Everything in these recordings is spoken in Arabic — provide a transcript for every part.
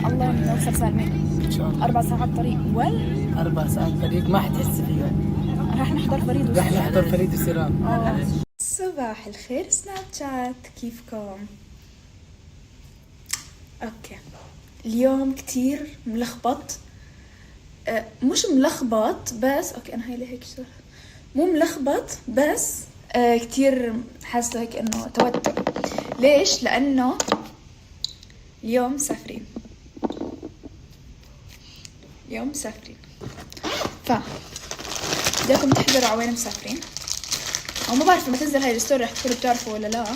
الله نوصل سالمين ان شاء الله. 4 ساعات طريق 4 ساعات طريق ما حتحس فيهم. راح نحضر فريد رح نحضر فريد وسيران. صباح الخير سناب شات، كيفكم؟ اوكي، اليوم كتير ملخبط. مش ملخبط بس اوكي، انا هاي ليه هيك شغل. مو ملخبط بس كتير حاسه هيك انه توتر. ليش؟ لانه اليوم مسافرين. ف بدكم تحضروا على وين مسافرين، او ما بعرف لما تنزل هاي الستوري رح تكونوا بتعرفوا ولا لا،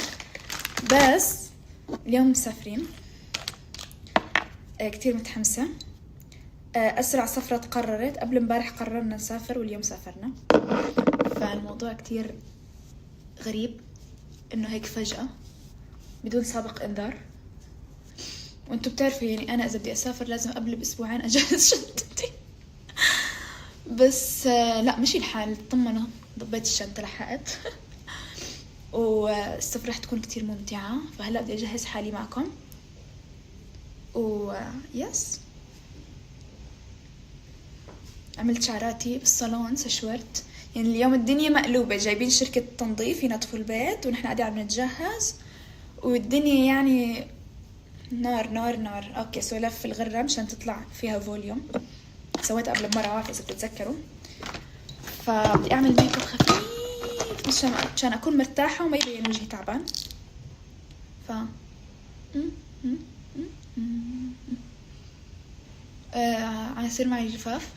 بس اليوم مسافرين. كتير متحمسة. أسرع سفرة تقررت، قبل امبارح قررنا نسافر واليوم سافرنا. فالموضوع كتير غريب إنه هيك فجأة بدون سابق إنذار. وانتو بتعرفوا يعني أنا إذا بدي أسافر لازم قبل بأسبوعين أجهز شنطتي. بس لا مشي الحال، طمنوا، ضبيت الشنطة لحقت. والسفرة رح تكون كتير ممتعة، فهلأ بدي أجهز حالي معكم. يس، عملت شعراتي بالصالون، سشورت. يعني اليوم الدنيا مقلوبة، جايبين شركة تنظيف ينظفوا البيت ونحن قاعدين عم نتجهز، والدنيا يعني نار نار نار. اوكي، سولف في الغرة مشان تطلع فيها فوليوم، سويتها قبل بمرة عارفة إذا بتتذكروا. فبدي أعمل ميك اب خفيف مشان أكون مرتاحة وما يبين وجهي تعبان. عم يصير معي جفاف.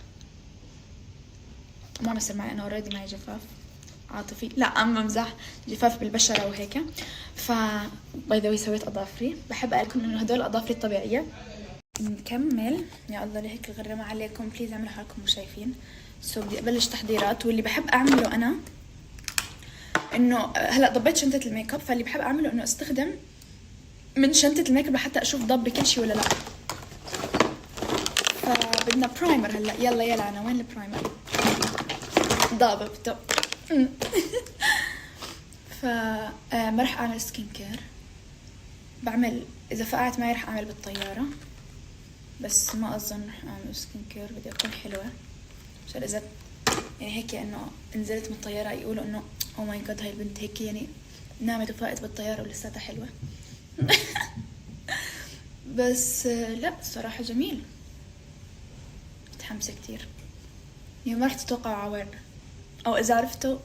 ما عم يصير معي، أنا اوريدي معي جفاف عاطفي، لا عم بمزح، جفاف بالبشرة وهيك. باي ذا واي سويت أظافري. بحب أقول لكم إنه هدول أظافري الطبيعية. نكمل. يا الله لهيك الغرة ما عليكم، بليز اعملوا حالكم مش شايفين. بدي أبلش تحضيرات. واللي بحب أعمله أنا إنه هلا ضبيت شنطة الميك اب، فاللي بحب أعمله إنه أستخدم من شنطة الميك اب لحتى أشوف ضب بكل شيء ولا لا. فبدنا برايمر هلا. يلا أنا وين البرايمر؟ ضابط. ما رح أعمل سكين كير. بعمل إذا فقعت معي رح أعمل بالطيارة، بس ما أظن رح أعمل سكين كير. بدي أكون حلوة عشان إذا يعني هيك إنه نزلت من الطيارة يقولوا إنه أو ماي جاد هاي البنت هيك يعني نامت وفاقت بالطيارة ولساتها حلوة. بس لا الصراحة جميل. متحمسة كتير. يعني ما رح تتوقعوا عوين، أو إذا عرفتوا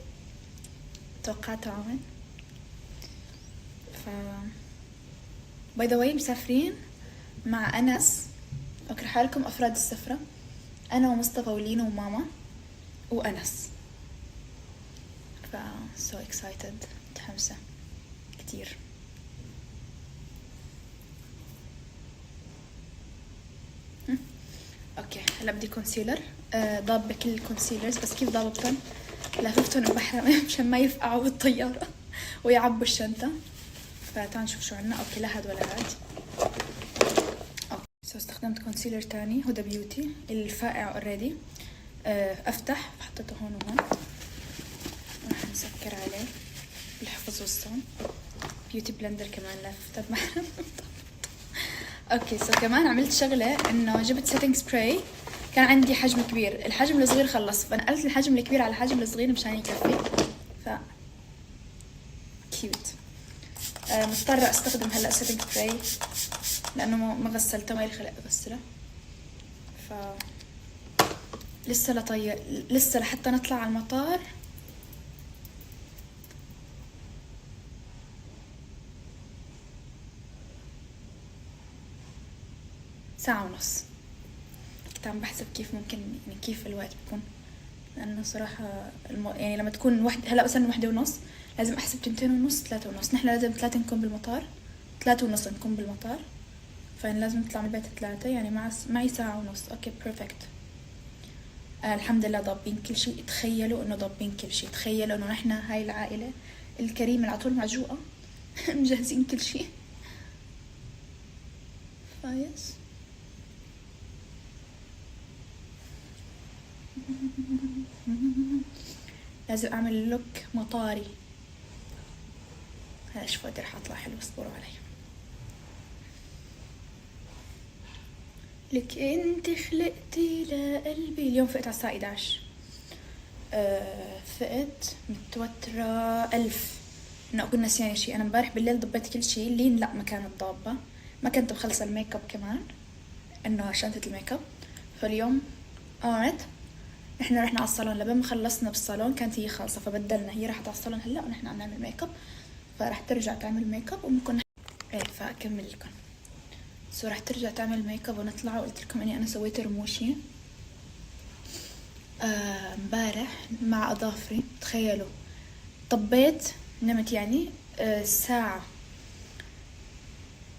توقعتوا عوين. باي ذا واي مسافرين مع أنس. فكر حالكم أفراد السفرة، أنا ومصطفى ولينا وماما وأنس. so excited، متحمسة كتير. اوكي هلا بدي كونسيلر. ضاب بكل الكونسيلرز، بس كيف ضابطهم؟ لففتهم ببحر مشان ما يفقعوا بالطيارة ويعبوا الشنطة. فتعالوا نشوف شو عنا. اوكي لا هاد ولا هاد. اوكي استخدمت كونسيلر تاني، هدى بيوتي الفائع اوريدي. افتح حطيته هون وهون، راح نسكر عليه بالحفظ والصون. بيوتي بلندر كمان لفته معنا. اوكي كمان عملت شغله انه جبت سيتنج سبراي. كان عندي حجم كبير، الحجم الصغير خلص، فنقلت الحجم الكبير على الحجم الصغير مشان يكفي. كيوت. مضطرة استخدم هلا سيتنج سبراي لانه ما غسلته، ما الخلق اغسله. لسه لحتى نطلع على المطار. ساعة ونص. كنت عم بحسب كيف ممكن يعني كيف الوقت بيكون، لأنه صراحة يعني لما تكون هلا مثلا 1:30 لازم أحسب 2:30 3:30. نحن لازم 3 نكون بالمطار، 3:30 نكون بالمطار، فإن لازم نطلع من البيت 3 يعني معي ساعة ونص. أوكي بيرفكت. الحمد لله ضابين كل شيء. تخيلوا إنه ضابين كل شيء، تخيلوا إنه نحن هاي العائلة الكريمة اللي عطول معجوقة مجهزين كل شيء. فايس لازم اعمل لوك مطاري. هلا شوفوا قدر حاطلع حلو، اصبروا علي. لك انت خلقتي لقلبي. اليوم فقت على الساعة 11. فقت متوترة ألف انه اكون نسيانة شي. انا امبارح بالليل ضبيت كل شي. لين لا ما كانت ضابة، ما كنت مخلصة الميك اب كمان، انه شنطة الميك اب. فاليوم قامت، احنا رحنا على الصالون. لبين ما خلصنا بالصالون كانت هي خالصة، فبدلنا، هي راحت على الصالون هلا ونحن عم نعمل ميك اب. فراح ترجع تعمل ميك اب وممكن فاكمل لكم. راح ترجع تعمل ميك اب ونطلع. وقلت لكم اني انا سويت رموشي امبارح مع اظافري. تخيلوا، طبيت، نمت يعني الساعة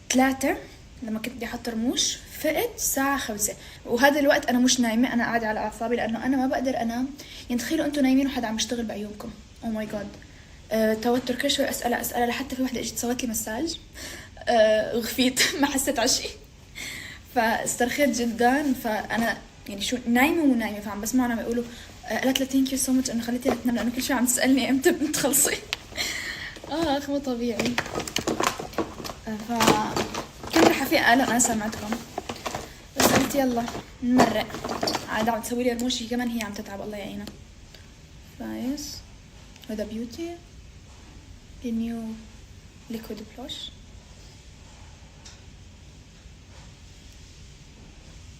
3 لما كنت بدي احط رموش، فقت الساعة 5. وهذا الوقت انا مش نايمة، انا قاعدة على اعصابي لانه انا ما بقدر انام. يعني تخيلوا انتم نايمين وحدا عم يشتغل بعيونكم. او ماي جاد. توتر. كل شوي اسئلة لحتى في وحدة اجت سوت لي مساج. غفيت ما حسيت على شيء. فاسترخيت جدا. فانا يعني شو نايمه مو نايمه، فعم بسمعهم عم يقولوا قالت لها ثانك يو سو ماتش انه خليتيها تنام، لانه كل شوي عم تسالني امتى بتخلصي. مو طبيعي. كنت رح افيق انا سمعتكم، بس قلت يلا نمرق. عاد عم تسوي لي رموشي كمان، هي عم تتعب الله يعينها. فايس هذا بيوتي النيو ليكويد بلوش.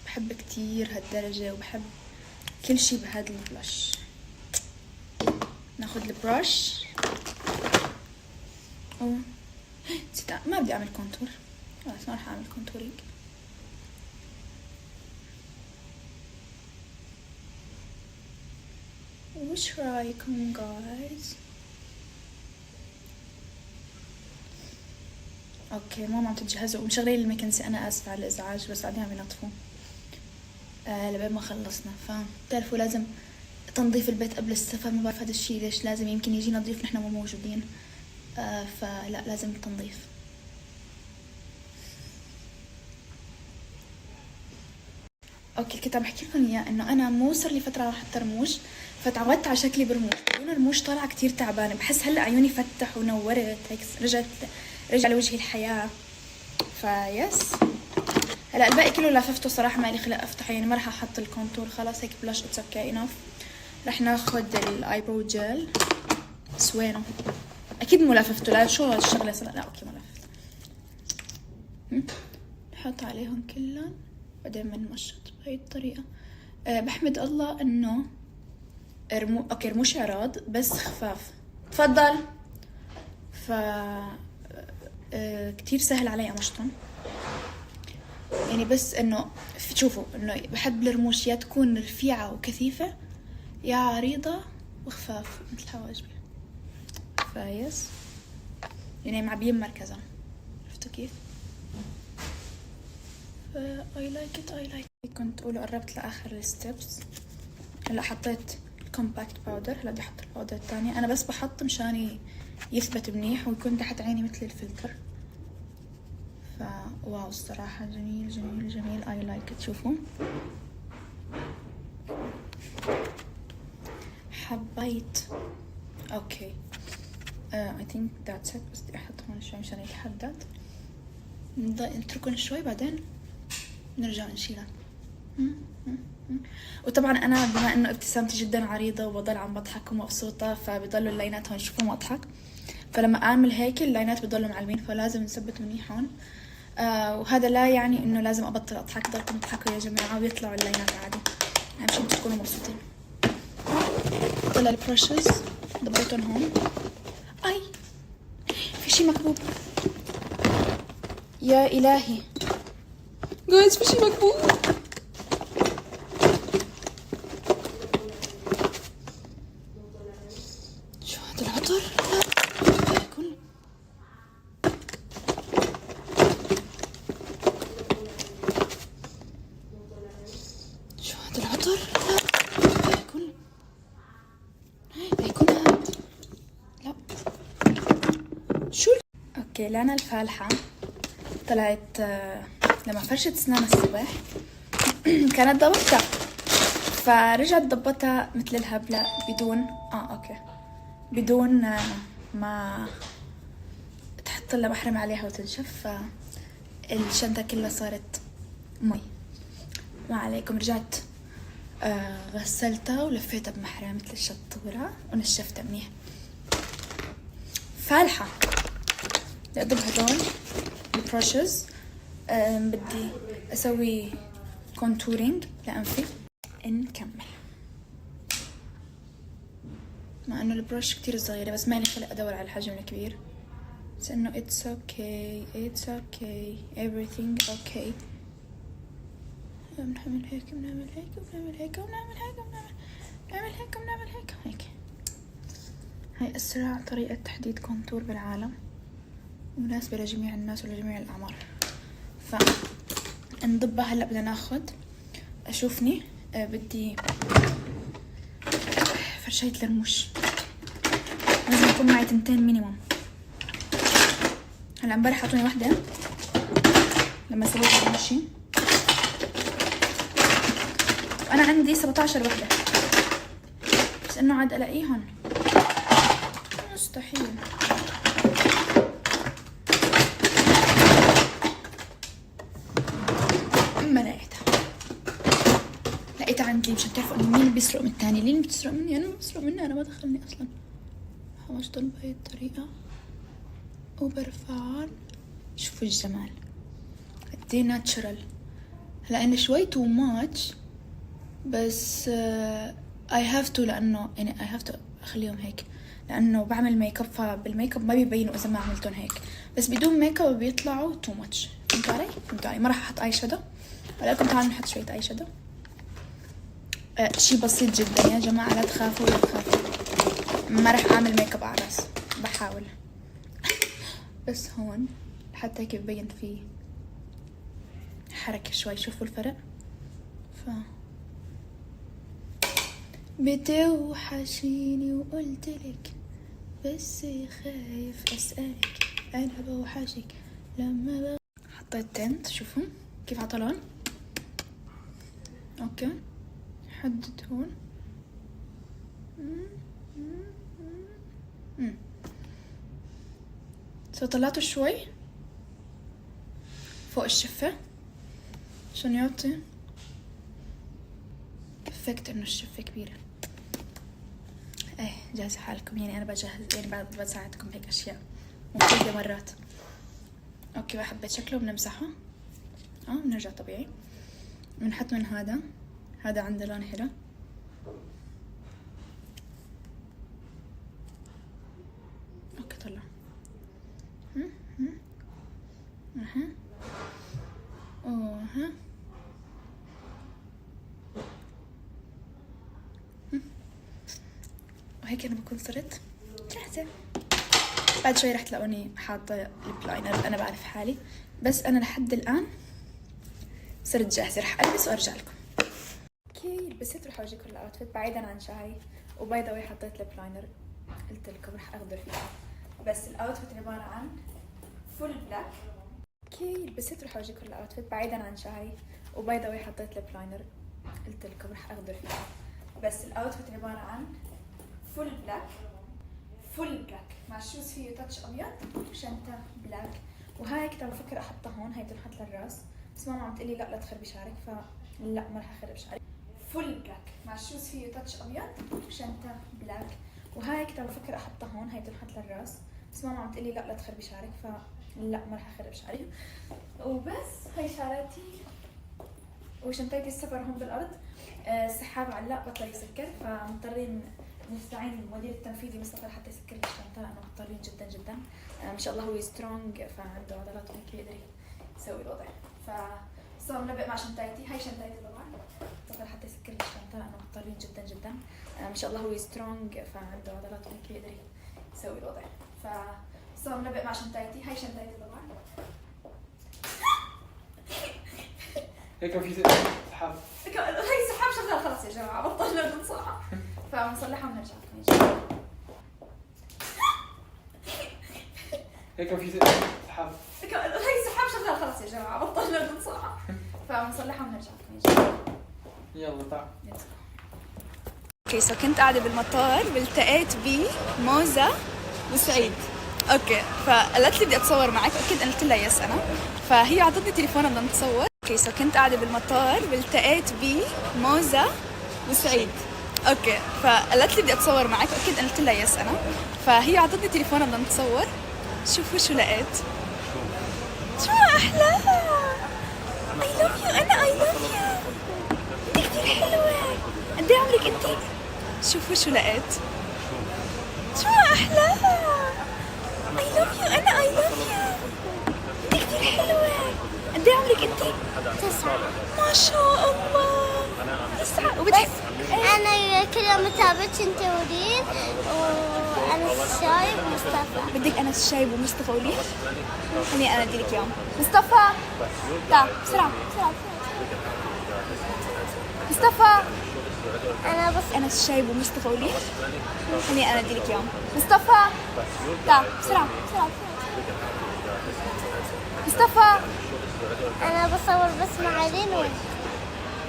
بحب كتير هالدرجة وبحب كل شي بهذا البلاش. ناخد البراش. ما بدي اعمل كونتور، خلاص ما رح اعمل كونتورينج. وش رايكم جايز؟ اوكي ماما عم تتجهزوا ومشغلين المكنسة. انا اسفة على الازعاج بس قاعدين عم ينظفوا لبين ما خلصنا. فتعرفوا لازم تنظيف البيت قبل السفر. ما بعرف هذا الشيء ليش لازم، يمكن يجي نظيف نحن مو موجودين. فلا لازم تنظيف. اوكي كنت عم بحكي لكم اياه انه انا مو صار لي فتره راح احط رموش، فتعودت على شكلي برموش. بدون رموش طالعه كتير تعبانه. بحس هلا عيوني فتح ونورت هيك، رجع لوجهي الحياه. فيس هلا الباقي كله لففته صراحه، ما لي خلق افتحه. يعني ما راح احط الكونتور، خلاص هيك بلاش اتس اوكي انف. رح ناخد الايبرو جل. بس وينه؟ اكيد مو لففته. لا شو هالشغله لا اوكي ما لففته. نحط عليهم كلهم بعدين بنمشط بهي الطريقه. بحمد الله انه اوكي رموش عراض بس خفاف. تفضل. ف كتير سهل علي امشطهم. يعني بس انه شوفوا انه بحب الرموش يا تكون رفيعه وكثيفه يا عريضه وخفاف مثل حواجبي. فايس يعني معبيين مركزها. عرفتوا كيف؟ I like it. كنت أقوله قربت لآخر الستبس. هلا حطيت الكومباكت باودر. هلا بدي أحط الباودر الثانية. أنا بس بحط مشان يثبت منيح ويكون تحت عيني مثل الفلتر. واو الصراحة جميل جميل جميل. I like it. شوفوا حبيت. اوكي I think that's it. بس بدي احط هون شوي مشان يتحدد. نتركهم شوي بعدين نرجع نشيلها. وطبعا انا بما انه ابتسامتي جدا عريضة وبضل عم بضحك ومبسوطة، فبضلوا اللاينات هون شوفوا مضحك. فلما اعمل هيك اللاينات بضلوا معلمين، فلازم نثبت منيح هون. وهذا لا يعني انه لازم ابطل اضحك. ضلكم تضحكوا يا جماعة ويطلعوا اللاينات عادي. اهم شي تكونوا مبسوطين. طلع البرشز ضبيتهم هون. اي في شي مكبوب يا الهي جايز، في شي مكبوب. شو هذا العطر؟ لا يكون شو هذا العطر؟ لا يكون هذا. لا شو اوكي لانا الفالحة طلعت لما فرشت اسنان الصبح كانت ضبطتها، فرجعت ضبطها مثل الهبلة بدون اوكي بدون ما تحط لها محرم عليها وتنشف. فالشنطة كلها صارت مي. ما عليكم. رجعت غسلتها ولفيتها بمحرقة مثل الشطورة ونشفتها منيح. فالحة بدي أضرب هدول البروشز. بدي أسوي كونتورينج لأنفي. نكمل. مع إنه البروش كتير صغيرة بس مالي خلق أدور على الحجم الكبير، بس إنه it's okay everything okay. بنعمل هيك بنعمل هيك وبنعمل هيك وبنعمل هيك وبنعمل هيك وبنعمل هيك. هاي أسرع طريقة تحديد كونتور بالعالم، مناسبة لجميع الناس ولجميع الأعمار. فنضبها. هلأ بدنا ناخد أشوفني بدي فرشاية لرموش، لازم يكون معي 2 مينيموم. هلا امبارح عطوني وحدة لما سويت رموشي وأنا عندي 17 وحدة، بس إنه عاد ألاقيهن مستحيل. ما لقيتها عندي. مشان تعرفوا إنه مين بيسرق من التاني. لين بتسرق مني؟ أنا ما بسرق مني، أنا ما دخلني أصلا. حوشتهم بهاي الطريقة وبرفعهم. شوفوا الجمال قديه ناتشرال. هلا إنه شوي تو ماتش بس I have to، لأنه يعني I have to أخليهم هيك لأنه بعمل ميك اب، فبالميك اب ما بيبينوا إذا ما عملتهم هيك، بس بدون ميك اب بيطلعوا تو ماتش. فهمتوا علي؟ ما راح أحط أي شادو، ولكن تعالوا نحط شوية أي شادو. شي بسيط جدا يا جماعة، لا تخافوا لا تخافوا. ما راح أعمل ميك اب على راسي، بحاول بس هون حتى هيك ببين فيه حركة شوي. شوفوا الفرق. بتوحشيني وقلتلك بس خايف أسألك، أنا بوحشك لما حطيت تنت. شوفوا كيف عطى لون. اوكي حدد هون. طلعته شوي فوق الشفة عشان يعطي افكت انه الشفة كبيرة. ايه جاهزة حالكم، يعني انا بجهز، يعني بساعدكم هيك اشياء مفيدة مرات. اوكي حبيت شكله. بنمسحه بنرجع طبيعي. بنحط من هذا عنده لون حلو. اوكي طلع. وهيك انا بكون صرت جاهزة. بعد شوي رح تلاقوني حاطة ليب لاينر، انا بعرف حالي، بس انا لحد الان صرت جاهزة. رح البس وارجع لكم. اوكي لبست. رح اورجيكم الاوتفيت بعيدا عن شعري. وباي ذا واي حطيت ليب لاينر، قلت لكم رح اغدر فيها، بس الاوتفيت عبارة عن فول بلاك. اوكي لبست. رح اورجيكم الاوتفيت بعيدا عن شعري. وباي ذا واي حطيت ليب لاينر، قلت لكم رح اغدر فيها، بس الاوتفيت عبارة عن فول بلاك مع شوز فيه تاتش ابيض وشنطه بلاك. وهاي كنت بفكر احطها هون، هاي تنحط للراس، بس ماما عم تقلي لا تخربي شعرك، فلا ما رح اخرب شعري. فول بلاك مع شوز فيه تاتش ابيض وشنطه بلاك. وهاي كنت بفكر احطها هون، هاي تنحط للراس، بس ماما عم تقلي لا تخربي شعرك، فلا ما رح اخرب شعري. وبس هاي شعراتي وشنطتي. السفر هون بالارض، السحاب علق بطل يسكر، فمضطرين نستعين بالمدير التنفيذي مصطفى حتى يسكر لي الشنطه، لانه مضطرين جدا جدا. ما شاء الله هو سترونج، فعنده عضلات هيك بيقدر يسوي الوضع. فصار منبه مع شنطتي. هاي شنطتي طبعا مصطفى حتى يسكر لي الشنطه، لانه مضطرين جدا جدا. ما شاء الله هو سترونج، فعنده عضلات هيك بيقدر يسوي الوضع. فصار منبه مع شنطتي. هاي شنطتي طبعا. هيك في سحاب. هي سحاب شغال خلاص يا جماعه، بطلنا ننصحها. فبنصلحها ونرجع لكم ان شاء الله. هيك في سحاب. هي سحاب شغال خلاص يا جماعه، بطلنا ننصحها. فبنصلحها ونرجع لكم ان شاء الله. يلا تعال. اوكي كنت قاعده بالمطار، والتقيت بموزة وسعيد. اوكي فقالت لي بدي اتصور معك، اكيد قلت لها يس انا، فهي اعطتني تليفونها بدنا نتصور. اوكي سو كنت قاعدة بالمطار والتقيت بموزة وسعيد. اوكي فقالت لي بدي اتصور معك، اكيد انا قلت لها يس انا، فهي اعطتني تليفونها بدنا نتصور. شوفوا شو لقيت، شو احلى. I love you. انا I love you. انت كثير حلوة. قد ايه عمرك انت؟ شوفوا شو لقيت، شو احلى. I love you. انا I love you. انت كثير حلوة. قد ايه عمرك انت؟ 9. ما شاء الله. 9 وبتحب. أنا كل يوم متابعتك أنت وليد وأنا الشايب ومصطفى. بدك انا الشايب ومصطفى وليد؟ خليني انا اديلك اياهم. مصطفى تعال بسرعة بسرعة. مصطفى انا الشايب ومصطفى وليد؟ خليني انا اديلك اياهم. مصطفى تعال بسرعة بسرعة. مصطفى أنا بصور بس مع لين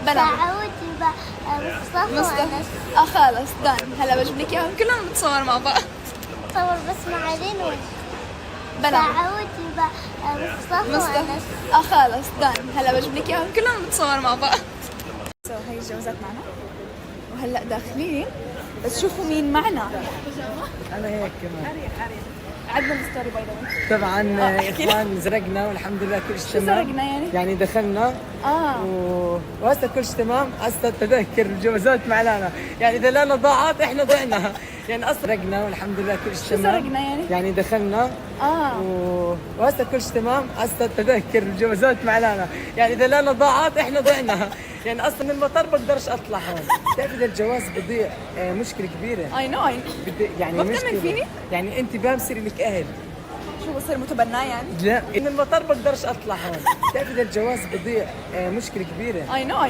بلا تعود مصطفى وأنا خلص دان. هلا بجيب لك اياهم كلهم بتصور مع بعض. بصور بس مع لين بلا تعود مصطفى وأنا خلص دان. هلا بجيب لك اياهم كلهم بتصور مع بعض. سو هي الجوازات معنا وهلا داخلين، بس شوفوا مين معنا. انا هيك كمان عدنا الستوري باي ذا طبعا. اخوان زرقنا والحمد لله كل شيء شو تمام. زرقنا يعني؟ يعني دخلنا وهسه كل شيء تمام. هسه تذكر الجوازات معنا، يعني اذا لنا ضاعت احنا ضعنا. يعني اصلا زرقنا والحمد لله كل شيء شو تمام. زرقنا يعني؟ يعني دخلنا وهسه كل شيء تمام. هسه تذكر الجوازات معنا، يعني اذا لنا ضاعت احنا ضعنا. يعني اصلا من المطار بقدرش اطلع هون. بتعرف اذا الجواز بضيع مشكله كبيره. اي نو يعني ما بتأمن مشكله فيني؟ يعني انت بصير لك اهل. شو بصير متبناه يعني؟ لا من المطار بقدرش اطلع هون. بتعرف اذا الجواز بضيع مشكله كبيره. اي نو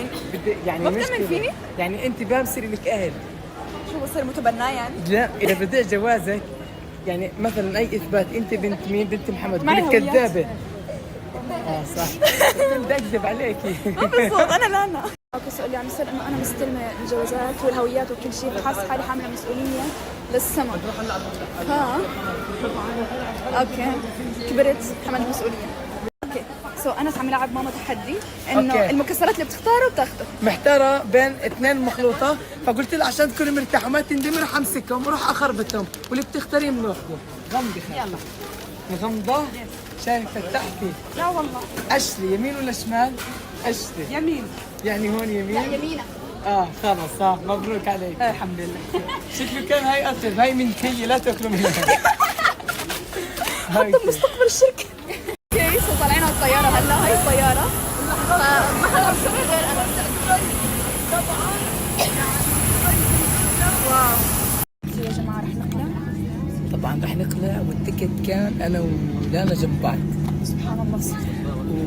يعني ما بتأمن مشكله فيني؟ يعني انت بصير لك اهل. شو بصير متبناه يعني؟ لا اذا بضيع جوازك، يعني مثلا اي اثبات انت بنت مين؟ بنت محمد، معي بقولك هويات. كذابه. صح. بدي اكذب عليكي. ما بالضبط انا لا انا. اوكي سؤال عم يصير انه انا مستلمه الجوازات والهويات وكل شيء، فحاسه حالي حامله مسؤوليه للسما. اوكي كبرت حملت مسؤوليه. اوكي سو انا عم يلعب ماما تحدي انه أوكي. المكسرات اللي بتختاره بتاخده. محتاره بين اثنين مخلوطه، فقلت لها عشان تكوني مرتاحه وما تندمي رح امسكهم وراح اخربطهم، واللي بتختاريه بناخذه. غمضي يلا. مغمضه؟ شايفه تحتي؟ لا والله. اشلي يمين ولا شمال؟ اشلي يمين. يعني هون يمين؟ يمينك. خلص مبروك عليك. الحمد لله. شكله كان هاي اطيب، هاي منتهيه لا تاكلوا منها. هاي مستقبل الشركه. اوكي سو طالعين على الطياره هلا، هاي الطياره فما حدا بيسوي غير انا. واو يا جماعه رح نقلع. طبعا رح نقلع، والتيكت كان انا ولانا جنب بعض. سبحان الله صدق.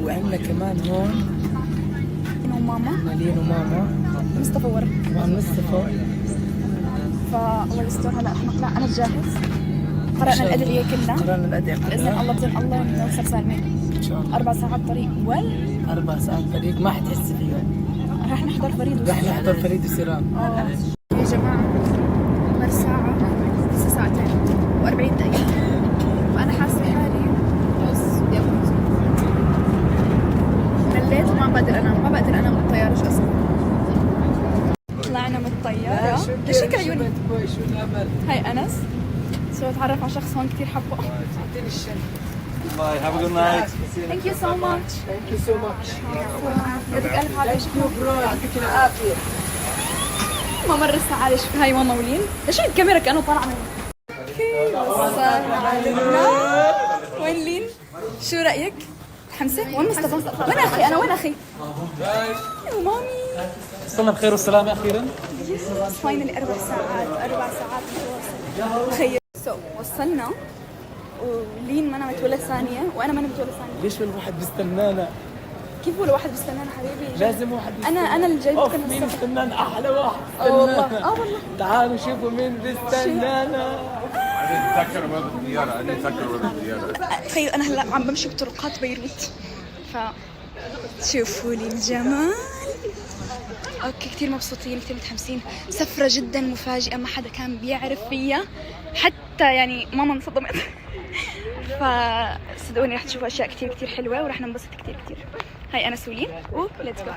وعندنا كمان هون انا وماما مالين وماما مصطفى ورا. طبعا مصطفى. فاول ستور هلا رح نقلع. انا جاهز، قرأنا الأدعية كلها. قرأنا الأدعية كلها بإذن الله بإذن الله نوصل سالمين. إن شاء الله. 4 ساعات طريق 4 ساعات طريق ما حتحسي فيهم. رح نحضر فريد رح نحضر فريد وسيران. يا جماعة مر ساعة لسه 2 ساعات و40 دقيقة، فأنا حاسة حالي خلص بدي أموت. مليت وما بقدر أنام، ما بقدر أنام بالطيارة أصلا. طلعنا من الطيارة. ليش هيك عيوني؟ شو الأمل؟ هاي أنس. سو أتعرف على شخص هون كثير حبه. اعطيني الشنطة. Bye, have a good night. Thank you so much. Thank you so much. يعطيك ألف عافية. برو يعطيك العافية. ما مر الساعة. ليش هاي ماما ولين؟ ليش الكاميرا كأنه طالعة من وين لين؟ شو رأيك؟ حمسة؟ وين مصطفى؟ وين أخي؟ أنا وين أخي؟ ومامي. وصلنا بخير والسلامة أخيرا. فاينلي 4 ساعات 4 ساعات متواصلة. تخيل. وصلنا ولين ما انا متولد ثانية وانا ما انا متولد ثانية. ليش الواحد بيستنانا؟ كيف ولا واحد بيستنانا حبيبي؟ لازم واحد يستنانا. انا اللي جاي اوف بكره مين الصبح. بيستنانا؟ احلى واحد والله بيستنانا. والله. تعالوا شوفوا مين بيستنانا. نتذكر وين الطيارة، نتذكر وين الطيارة. تخيل انا هلا عم بمشي بطرقات بيروت، ف شوفوا لي الجمال. اوكي كثير مبسوطين كثير متحمسين. سفرة جدا مفاجئة، ما حدا كان بيعرف فيها، حتى يعني ماما انصدمت. فصدقوني رح تشوفوا اشياء كثير كثير حلوة ورح ننبسط كثير كثير. هاي انا سولين وليتس جو.